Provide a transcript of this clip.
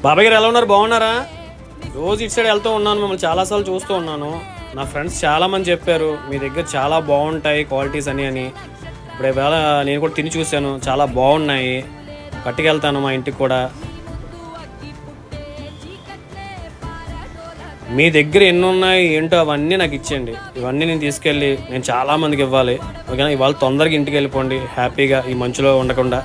బాబాయ్ గారు ఎలా ఉన్నారు? బాగున్నారా? రోజు ఇటు సైడ్ వెళ్తూ ఉన్నాను, మిమ్మల్ని చాలాసార్లు చూస్తూ ఉన్నాను. నా ఫ్రెండ్స్ చాలామంది చెప్పారు మీ దగ్గర చాలా బాగుంటాయి క్వాలిటీస్ అని. ఇప్పుడు ఇవాళ నేను కూడా తిని చూశాను, చాలా బాగున్నాయి. పట్టుకెళ్తాను మా ఇంటికి కూడా. మీ దగ్గర ఎన్ని ఉన్నాయి ఏంటో అవన్నీ నాకు ఇచ్చేయండి. ఇవన్నీ నేను తీసుకెళ్ళి నేను చాలామందికి ఇవ్వాలి. ఓకేనా? ఇవాళ తొందరగా ఇంటికి వెళ్ళిపోండి హ్యాపీగా, ఈ మంచులో ఉండకుండా.